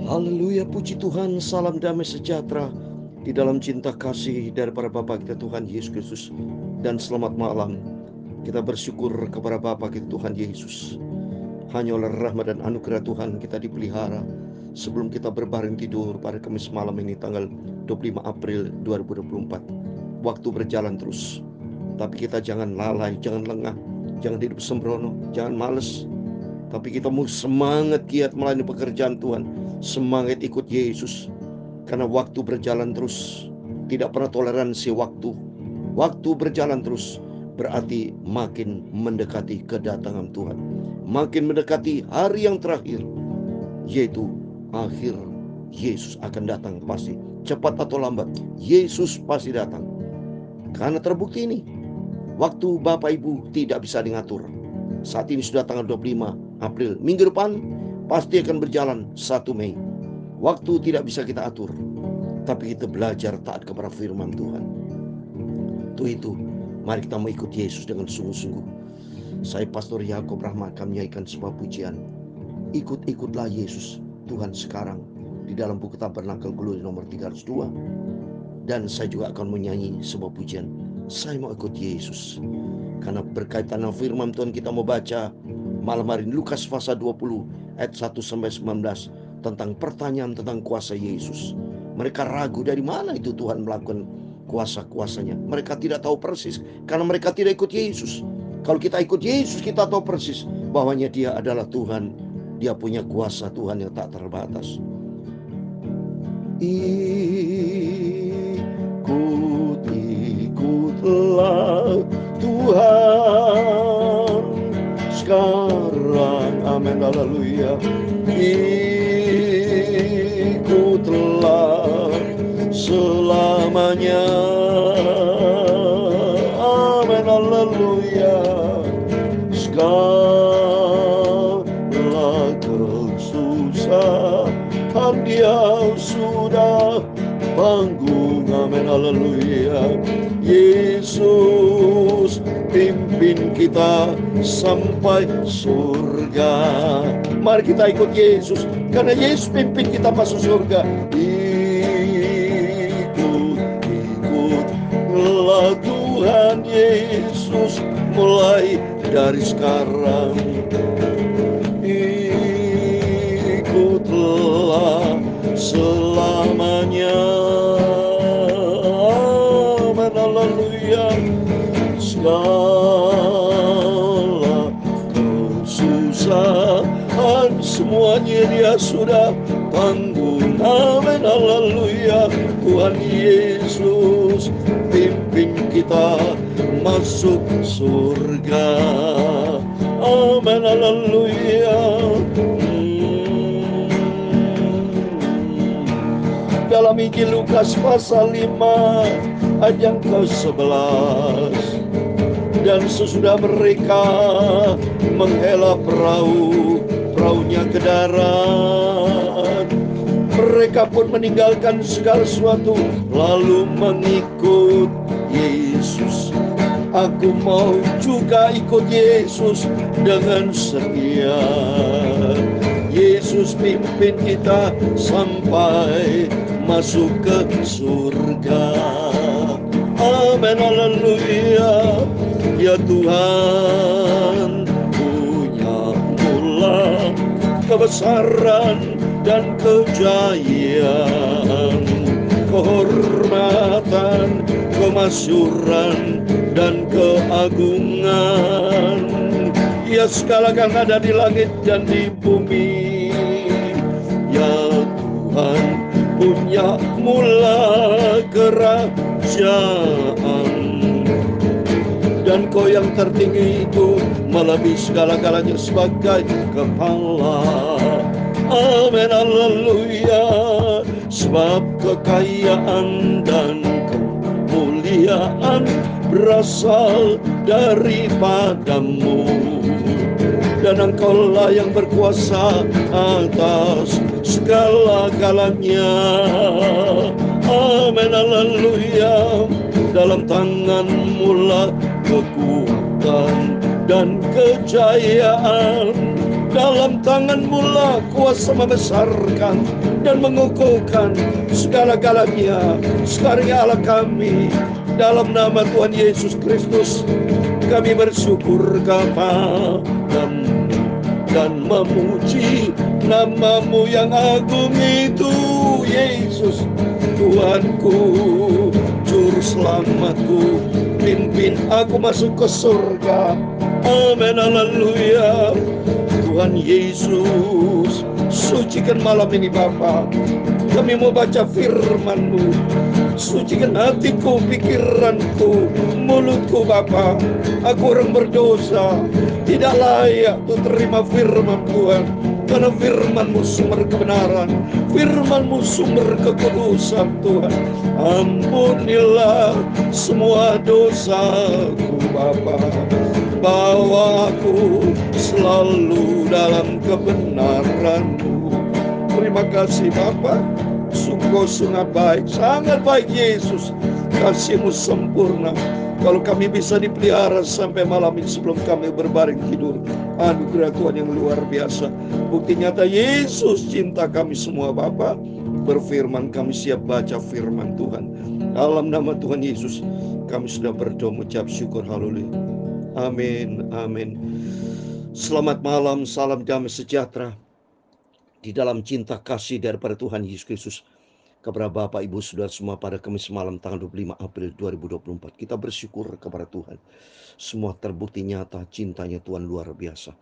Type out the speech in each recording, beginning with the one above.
Haleluya, puji Tuhan, salam damai sejahtera di dalam cinta kasih daripada Bapa kita Tuhan Yesus Kristus. Dan selamat malam. Kita bersyukur kepada Bapa kita Tuhan Yesus. Hanya oleh rahmat dan anugerah Tuhan kita dipelihara sebelum kita berbaring tidur pada Kamis malam ini tanggal 25 April 2024. Waktu berjalan terus, tapi kita jangan lalai, jangan lengah, jangan hidup sembrono, jangan males. Tapi kita mau semangat giat melayani pekerjaan Tuhan, semangat ikut Yesus. Karena waktu berjalan terus, tidak pernah toleransi waktu. Waktu berjalan terus berarti makin mendekati kedatangan Tuhan, makin mendekati hari yang terakhir, yaitu akhir. Yesus akan datang pasti, cepat atau lambat Yesus pasti datang. Karena terbukti ini, waktu Bapak Ibu tidak bisa diatur. Saat ini sudah tanggal 25 April, minggu depan pasti akan berjalan 1 Mei. Waktu tidak bisa kita atur, tapi kita belajar taat kepada firman Tuhan. Itu mari kita mau ikut Yesus dengan sungguh-sungguh. Saya Pastor Yakob Rahmat akan menyanyikan sebuah pujian. Ikut-ikutlah Yesus Tuhan sekarang di dalam buku Tabernakel Glory nomor 302. Dan saya juga akan menyanyi sebuah pujian, saya mau ikut Yesus. Karena berkaitan dengan firman Tuhan, kita mau baca malam hari ini Lukas pasal 20 ayat 1-19 tentang pertanyaan tentang kuasa Yesus. Mereka ragu dari mana itu Tuhan melakukan kuasa-kuasanya. Mereka tidak tahu persis karena mereka tidak ikut Yesus. Kalau kita ikut Yesus, kita tahu persis bahwanya Dia adalah Tuhan. Dia punya kuasa Tuhan yang tak terbatas. Ikut-ikutlah Tuhan sekarang, amin, haleluya. Ikutlah selamanya, amin, haleluya. Segala kesusahan Dia sudah tanggung, amin, haleluya. Yesus pimpin kita sampai surga. Mari kita ikut Yesus, karena Yesus pimpin kita masuk surga. Ikut-ikutlah Tuhan Yesus mulai dari sekarang. Ikutlah selamanya, amin, haleluya. Segala kesusahan semuanya Dia sudah tanggung, amin, haleluya. Tuhan Yesus pimpin kita masuk surga, amin, haleluya. Dalam Injil Lukas pasal 5 ayat yang ke-11, dan sesudah mereka menghela perahunya ke darat, mereka pun meninggalkan segala sesuatu lalu mengikut Yesus. Aku mau juga ikut Yesus dengan setia. Yesus pimpin kita sampai masuk ke surga, amin, haleluya. Ya Tuhan punya mula kebesaran dan kejayaan, kehormatan, kemasyuran, dan keagungan. Ya segala yang ada di langit dan di bumi. Ya Tuhan punya mula kerajaan, dan Kau yang tertinggi itu melebihi segala-galanya sebagai kepala, amin, haleluya. Sebab kekayaan dan kemuliaan berasal daripadamu, dan Engkaulah yang berkuasa atas segala-galanya, amin, haleluya. Dalam tangan-Mu lah kekuatan dan kejayaan, Dalam tangan-Mu lah kuasa membesarkan dan mengukuhkan segala-galanya. Sekarang ya Allah kami, dalam nama Tuhan Yesus Kristus, kami bersyukur kepadamu dan memuji nama-Mu yang agung itu, Yesus. Tuhanku, juru selamatku, pimpin aku masuk ke surga. Amin, haleluya. Tuhan Yesus, sucikan malam ini Bapa. Kami mau baca firman-Mu. Sucikan hatiku, pikiranku, mulutku Bapa. Aku orang berdosa, tidak layak untuk terima firman Tuhan. Karena firman-Mu sumber kebenaran, firman-Mu sumber kekudusan Tuhan. Ampunilah semua dosaku Bapa. Bawa aku selalu dalam kebenaran-Mu. Terima kasih Bapa. Sungguh sangat baik Yesus. Kasih-Mu sempurna. Kalau kami bisa dipelihara sampai malam ini sebelum kami berbaring tidur, anugerah Tuhan yang luar biasa. Bukti nyata Yesus cinta kami semua Bapa. Berfirman, kami siap baca firman Tuhan. Dalam nama Tuhan Yesus kami sudah berdoa mengucap syukur. Haleluya. Amin, amin. Selamat malam, salam damai sejahtera di dalam cinta kasih daripada Tuhan Yesus Kristus kepada Bapak, Ibu, Saudara semua pada Kamis malam tanggal 25 April 2024. Kita bersyukur kepada Tuhan. Semua terbukti nyata cintanya Tuhan luar biasa.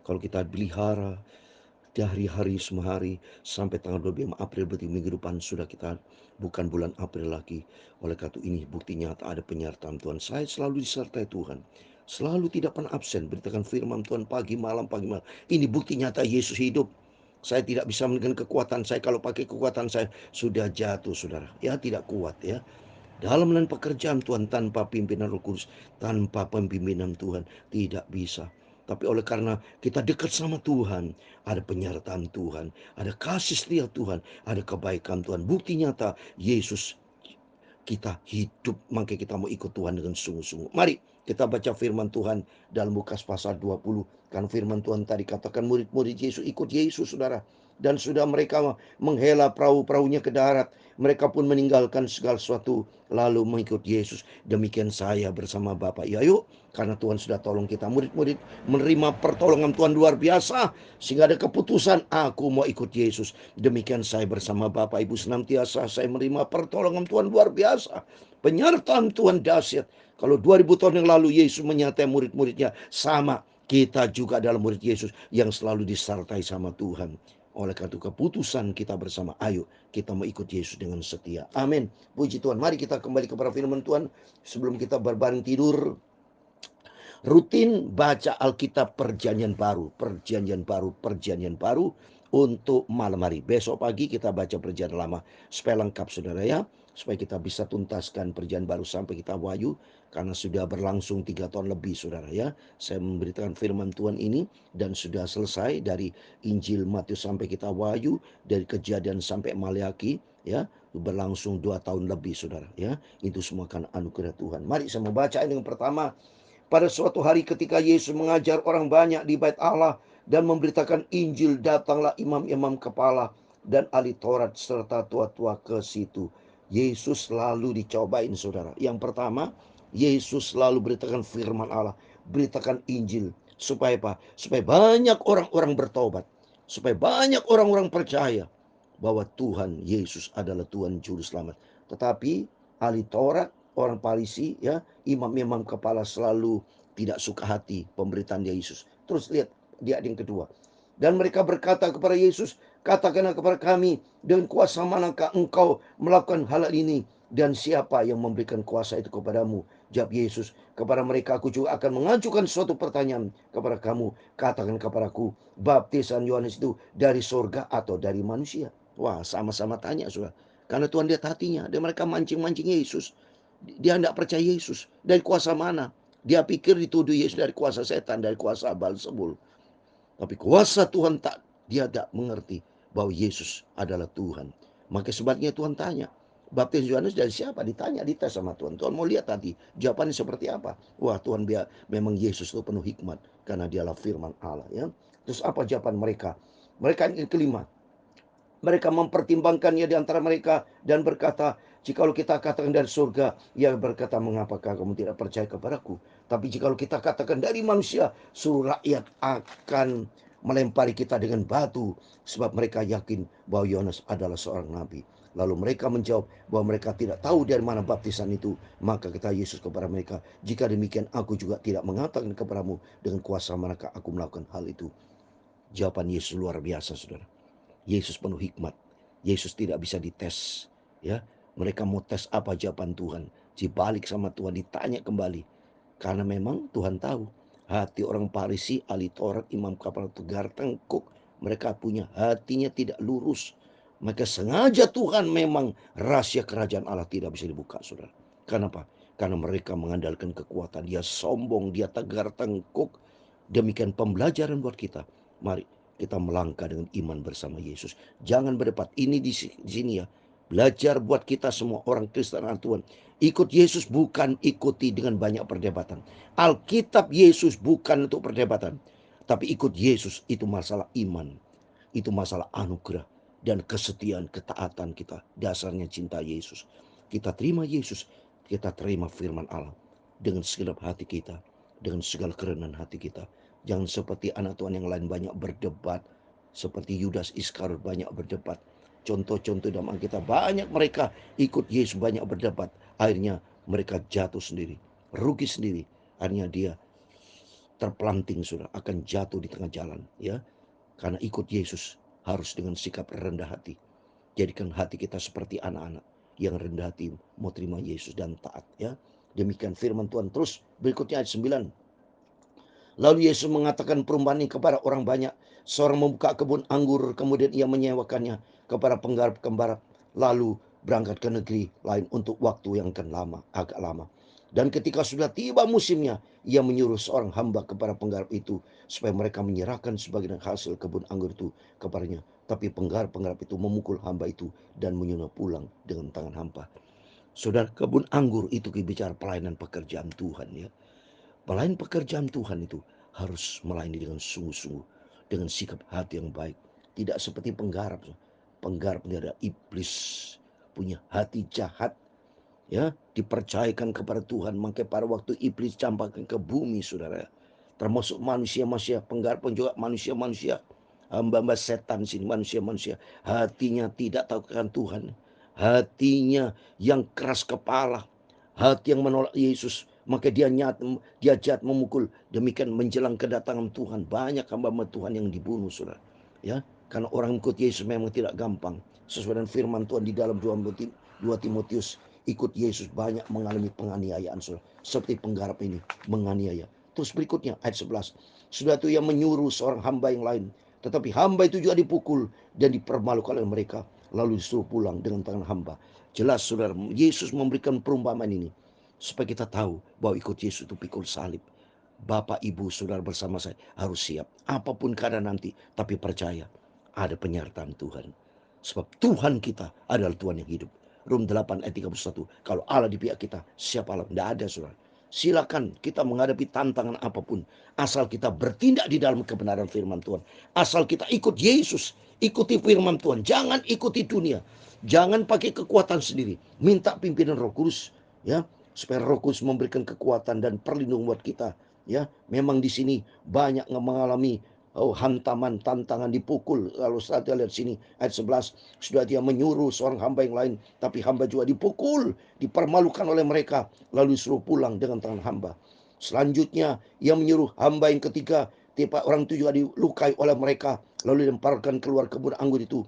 Kalau kita pelihara dari hari semua hari sampai tanggal 25 April, berarti minggu depan sudah kita bukan bulan April lagi. Oleh karena ini bukti nyata ada penyertaan Tuhan. Saya selalu disertai Tuhan. Selalu tidak pernah absen beritakan firman Tuhan pagi malam. Ini bukti nyata Yesus hidup. Saya tidak bisa dengan kekuatan saya. Kalau pakai kekuatan saya sudah jatuh saudara. Ya tidak kuat ya. Dalam dan pekerjaan Tuhan tanpa pimpinan Roh Kudus, tanpa pimpinan Tuhan tidak bisa. Tapi oleh karena kita dekat sama Tuhan, ada penyertaan Tuhan, ada kasih setia Tuhan, ada kebaikan Tuhan. Bukti nyata Yesus kita hidup, maka kita mau ikut Tuhan dengan sungguh-sungguh. Mari kita baca firman Tuhan dalam Lukas pasal 20. Kan firman Tuhan tadi katakan murid-murid Yesus ikut Yesus saudara. Dan sudah mereka menghela perahu-perahunya ke darat. Mereka pun meninggalkan segala sesuatu lalu mengikut Yesus. Demikian saya bersama Bapak. Ya yuk, karena Tuhan sudah tolong kita. Murid-murid menerima pertolongan Tuhan luar biasa. Sehingga ada keputusan, aku mau ikut Yesus. Demikian saya bersama Bapak Ibu senantiasa saya menerima pertolongan Tuhan luar biasa. Penyertaan Tuhan dahsyat. Kalau 2000 tahun yang lalu Yesus menyertai murid-muridnya, sama kita juga adalah murid Yesus yang selalu disertai sama Tuhan. Oleh karena itu keputusan kita bersama, ayo kita mau ikut Yesus dengan setia. Amin. Puji Tuhan. Mari kita kembali kepada firman Tuhan sebelum kita berbaring tidur. Rutin baca Alkitab perjanjian baru untuk malam hari. Besok pagi kita baca perjanjian lama supaya lengkap saudara ya. Supaya kita bisa tuntaskan perjanjian baru sampai kita Wahyu. Karena sudah berlangsung 3 tahun lebih saudara ya. Saya memberitakan firman Tuhan ini dan sudah selesai dari Injil Matius sampai kita Wahyu, dari Kejadian sampai Maleaki ya. Berlangsung 2 tahun lebih saudara ya. Itu semua kan anugerah Tuhan. Mari saya membaca yang pertama. Pada suatu hari ketika Yesus mengajar orang banyak di bait Allah dan memberitakan Injil, datanglah imam-imam kepala dan ahli Taurat serta tua-tua ke situ. Yesus selalu dicobain saudara. Yang pertama, Yesus selalu beritakan firman Allah, beritakan Injil. Supaya apa? Supaya banyak orang-orang bertobat. Supaya banyak orang-orang percaya bahwa Tuhan Yesus adalah Tuhan Juru Selamat. Tetapi ahli Taurat, orang Farisi ya, imam-imam kepala selalu tidak suka hati pemberitaan Yesus. Terus lihat di ayat yang kedua. Dan mereka berkata kepada Yesus, katakanlah kepada kami, dengan kuasa manakah engkau melakukan hal ini? Dan siapa yang memberikan kuasa itu kepadamu? Jawab Yesus, kepada mereka aku juga akan mengajukan suatu pertanyaan kepada kamu. Katakan kepadaku, baptisan Yohanes itu dari surga atau dari manusia? Wah, sama-sama tanya saudara. Karena Tuhan lihat hatinya. Dan mereka mancing-mancing Yesus. Dia tidak percaya Yesus. Dari kuasa mana? Dia pikir dituduh Yesus dari kuasa setan, dari kuasa Beelzebul. Tapi kuasa Tuhan dia tidak mengerti bahwa Yesus adalah Tuhan. Maka sebabnya Tuhan tanya, baptis Yohanes dari siapa? Ditanya, dites sama Tuhan. Tuhan mau lihat tadi jawabannya seperti apa. Wah, Tuhan memang Yesus itu penuh hikmat karena dialah firman Allah ya. Terus apa jawaban mereka? Mereka yang kelima, mereka mempertimbangkannya di antara mereka dan berkata, jikalau kita katakan dari surga, ia berkata, mengapakah kamu tidak percaya kepadaku? Tapi jikalau kita katakan dari manusia, seluruh rakyat akan melempari kita dengan batu, sebab mereka yakin bahwa Yohanes adalah seorang nabi. Lalu mereka menjawab bahwa mereka tidak tahu dari mana baptisan itu. Maka kata Yesus kepada mereka, jika demikian aku juga tidak mengatakan kepadamu dengan kuasa manakah aku melakukan hal itu. Jawaban Yesus luar biasa, saudara. Yesus penuh hikmat. Yesus tidak bisa dites. Ya, mereka mau tes apa jawaban Tuhan. Dibalik sama Tuhan, ditanya kembali. Karena memang Tuhan tahu hati orang Farisi, ahli Taurat, imam kepala tegar tengkuk. Mereka punya hatinya tidak lurus. Maka sengaja Tuhan memang rahasia kerajaan Allah tidak bisa dibuka, saudara. Kenapa? Karena mereka mengandalkan kekuatan. Dia sombong, dia tegar tengkuk. Demikian pembelajaran buat kita. Mari kita melangkah dengan iman bersama Yesus. Jangan berdebat. Ini di sini ya. Belajar buat kita semua orang Kristen anak Tuhan. Ikut Yesus bukan ikuti dengan banyak perdebatan. Alkitab Yesus bukan untuk perdebatan. Tapi ikut Yesus itu masalah iman. Itu masalah anugerah dan kesetiaan, ketaatan kita. Dasarnya cinta Yesus. Kita terima Yesus. Kita terima firman Allah. Dengan segenap hati kita. Dengan segala kerendahan hati kita. Jangan seperti anak Tuhan yang lain banyak berdebat. Seperti Yudas Iskariot banyak berdebat. Contoh-contoh dalam Alkitab banyak mereka ikut Yesus banyak berdebat. Akhirnya mereka jatuh sendiri. Rugi sendiri. Akhirnya dia terpelanting sudah akan jatuh di tengah jalan. Ya, karena ikut Yesus harus dengan sikap rendah hati. Jadikan hati kita seperti anak-anak yang rendah hati mau terima Yesus dan taat. Ya, demikian firman Tuhan. Terus berikutnya ayat 9. Lalu Yesus mengatakan perumpamaan ini kepada orang banyak. Seorang membuka kebun anggur, kemudian ia menyewakannya kepada penggarap-penggarap, lalu berangkat ke negeri lain untuk waktu yang akan lama, agak lama. Dan ketika sudah tiba musimnya, ia menyuruh seorang hamba kepada penggarap itu supaya mereka menyerahkan sebagian hasil kebun anggur itu kepadanya. Tapi penggarap-penggarap itu memukul hamba itu dan menyuruh pulang dengan tangan hampa. Saudara, kebun anggur itu bicara pelayanan pekerjaan Tuhan ya. Pelayan pekerjaan Tuhan itu harus melayani dengan sungguh-sungguh, dengan sikap hati yang baik. Tidak seperti penggarap. Penggarap ini ada iblis, punya hati jahat, ya, dipercayakan kepada Tuhan. Maka pada waktu iblis campakkan ke bumi, saudara, termasuk manusia-manusia, penggarap pun juga manusia-manusia, hamba-hamba setan sini, manusia-manusia, hatinya tidak tahu akan Tuhan, hatinya yang keras kepala, hati yang menolak Yesus, maka dia jahat memukul. Demikian menjelang kedatangan Tuhan banyak hamba-hamba Tuhan yang dibunuh, saudara. Ya, karena orang ikut Yesus memang tidak gampang. Sesuai dengan firman Tuhan di dalam 2 Timotius, ikut Yesus banyak mengalami penganiayaan, saudara. Seperti penggarap ini menganiaya. Terus berikutnya ayat 11. Sudah itu ia menyuruh seorang hamba yang lain, tetapi hamba itu juga dipukul dan dipermalukan oleh mereka, lalu disuruh pulang dengan tangan hamba. Jelas saudara, Yesus memberikan perumpamaan ini supaya kita tahu bahwa ikut Yesus itu pikul salib. Bapak, Ibu, saudara bersama saya harus siap. Apapun keadaan nanti, tapi percaya ada penyertaan Tuhan. Sebab Tuhan kita adalah Tuhan yang hidup. Rom 8 ayat 31. Kalau Allah di pihak kita, siapa Allah? Tidak ada, saudara. Silakan kita menghadapi tantangan apapun. Asal kita bertindak di dalam kebenaran firman Tuhan. Asal kita ikut Yesus. Ikuti firman Tuhan. Jangan ikuti dunia. Jangan pakai kekuatan sendiri. Minta pimpinan Roh Kudus. Ya, supaya Roh Kudus memberikan kekuatan dan perlindungan buat kita. Ya, memang di sini banyak mengalami hantaman, tantangan, dipukul. Lalu saat kita lihat sini ayat 11, sudah dia menyuruh seorang hamba yang lain, tapi hamba juga dipukul, dipermalukan oleh mereka, lalu disuruh pulang dengan tangan hamba. Selanjutnya ia menyuruh hamba yang ketiga, tiap orang itu juga dilukai oleh mereka, lalu dilemparkan keluar kebun anggur itu.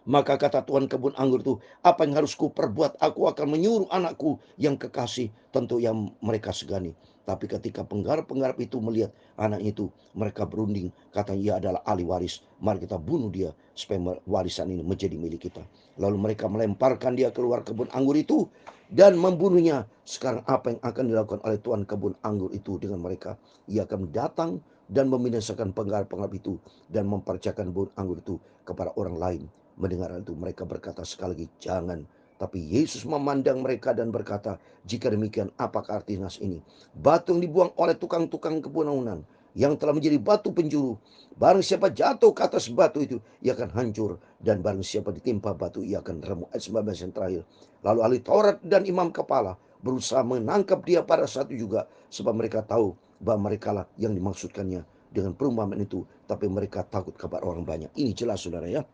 Maka kata Tuhan kebun anggur itu, apa yang harus ku perbuat? Aku akan menyuruh anakku yang kekasih, tentu yang mereka segani. Tapi ketika penggarap-penggarap itu melihat anak itu, mereka berunding, kata ia adalah ahli waris. Mari kita bunuh dia supaya warisan ini menjadi milik kita. Lalu mereka melemparkan dia keluar kebun anggur itu dan membunuhnya. Sekarang apa yang akan dilakukan oleh Tuhan kebun anggur itu dengan mereka? Ia akan datang dan membinasakan penggarap-penggarap itu dan mempercayakan kebun anggur itu kepada orang lain. Mendengar itu mereka berkata sekali lagi, jangan. Tapi Yesus memandang mereka dan berkata, jika demikian apakah arti nas ini? Batu yang dibuang oleh tukang-tukang kebunuhan yang telah menjadi batu penjuru. Barang siapa jatuh ke atas batu itu, ia akan hancur. Dan barang siapa ditimpa batu, ia akan remuk. Ayat 19 yang terakhir. Lalu ahli Taurat dan imam kepala berusaha menangkap dia pada saat itu juga, sebab mereka tahu bahwa mereka lah yang dimaksudkannya dengan perumpamaan itu, tapi mereka takut kepada orang banyak. Ini jelas, saudara ya.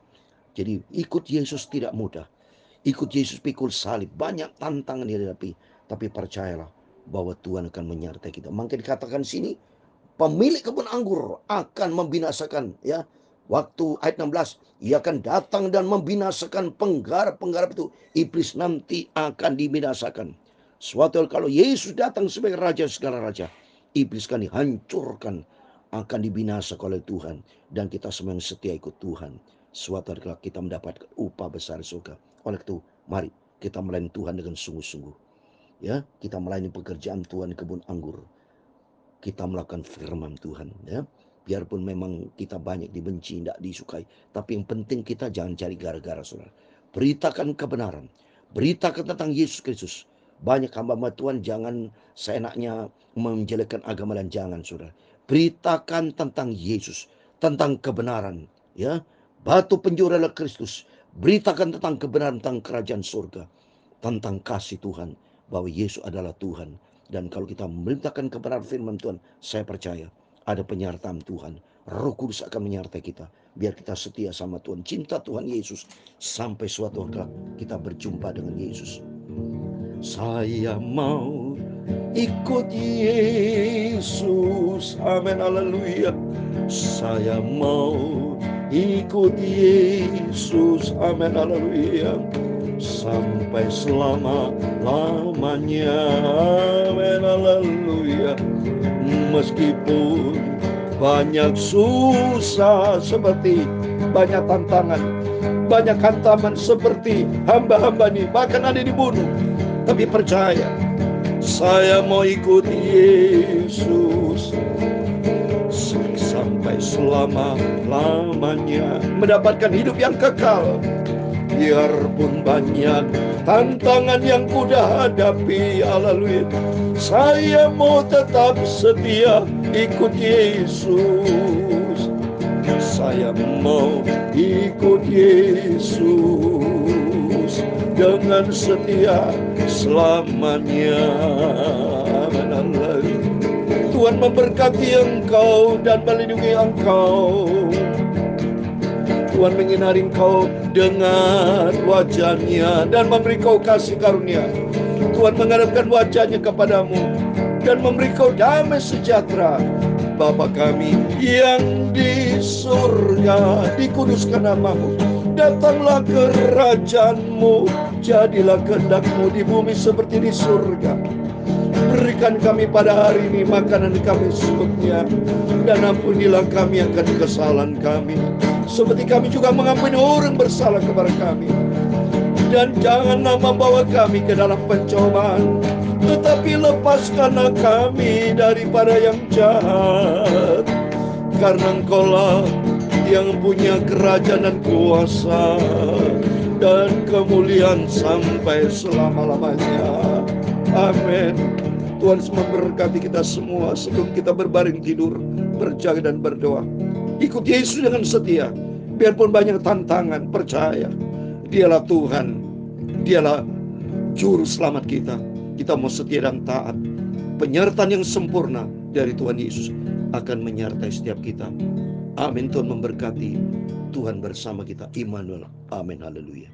Jadi ikut Yesus tidak mudah. Ikut Yesus pikul salib, banyak tantangan yang dihadapi, tapi percayalah bahwa Tuhan akan menyertai kita. Maka dikatakan sini, pemilik kebun anggur akan membinasakan, ya. Waktu ayat 16, ia akan datang dan membinasakan penggarap-penggarap itu. Iblis nanti akan dibinasakan. Suatu kalau Yesus datang sebagai raja segala raja, iblis akan dihancurkan, akan dibinasakan oleh Tuhan. Dan kita semua yang setia ikut Tuhan, suatu hari kita mendapatkan upah besar surga. Oleh itu, mari kita melayani Tuhan dengan sungguh-sungguh. Ya, kita melayani pekerjaan Tuhan di kebun anggur. Kita melakukan firman Tuhan, ya. Biarpun memang kita banyak dibenci, tidak disukai, tapi yang penting kita jangan cari gara-gara, saudara. Beritakan kebenaran, beritakan tentang Yesus Kristus. Banyak hamba Tuhan jangan seenaknya menjelekkan agama, dan jangan, saudara. Beritakan tentang Yesus, tentang kebenaran, ya. Batu penjuru adalah Kristus. Beritakan tentang kebenaran, tentang kerajaan surga, tentang kasih Tuhan, bahwa Yesus adalah Tuhan. Dan kalau kita memberitakan kebenaran firman Tuhan, saya percaya ada penyertaan Tuhan. Roh Kudus akan menyertai kita. Biar kita setia sama Tuhan, cinta Tuhan Yesus, sampai suatu waktu kita berjumpa dengan Yesus. Saya mau ikut Yesus, amin, haleluya. Saya mau ikut Yesus, amin, haleluya, sampai selama-lamanya, amin, haleluya. Meskipun banyak susah, seperti banyak tantangan, banyak hantaman, seperti hamba-hamba ini bahkan ada dibunuh, tapi percaya, saya mau ikut Yesus sampai selama-lamanya, mendapatkan hidup yang kekal. Biarpun banyak tantangan yang kuda hadapi, haleluya, saya mau tetap setia ikut Yesus. Saya mau ikut Yesus dengan setia selamanya. Tuhan memberkati engkau dan melindungi engkau. Tuhan menyinari engkau dengan wajah-Nya dan memberi kau kasih karunia. Tuhan menghadapkan wajah-Nya kepadamu dan memberi kau damai sejahtera. Bapa kami yang di surga, dikuduskan nama-Mu. Datanglah kerajaan-Mu, jadilah kehendak-Mu di bumi seperti di surga. Berikan kami pada hari ini makanan kami secukupnya, dan ampunilah kami akan kesalahan kami, seperti kami juga mengampuni orang bersalah kepada kami. Dan janganlah membawa kami ke dalam pencobaan, tetapi lepaskanlah kami daripada yang jahat. Karena Engkaulah yang punya kerajaan dan kuasa dan kemuliaan sampai selama-lamanya. Amin. Tuhan memberkati kita semua. Sebelum kita berbaring tidur, berjaga dan berdoa, ikut Yesus dengan setia. Biarpun banyak tantangan, percaya Dialah Tuhan, Dialah juru selamat kita. Kita mau setia dan taat. Penyertaan yang sempurna dari Tuhan Yesus akan menyertai setiap kita. Amin. Tuhan memberkati. Tuhan bersama kita. Immanuel. Amin. Haleluya.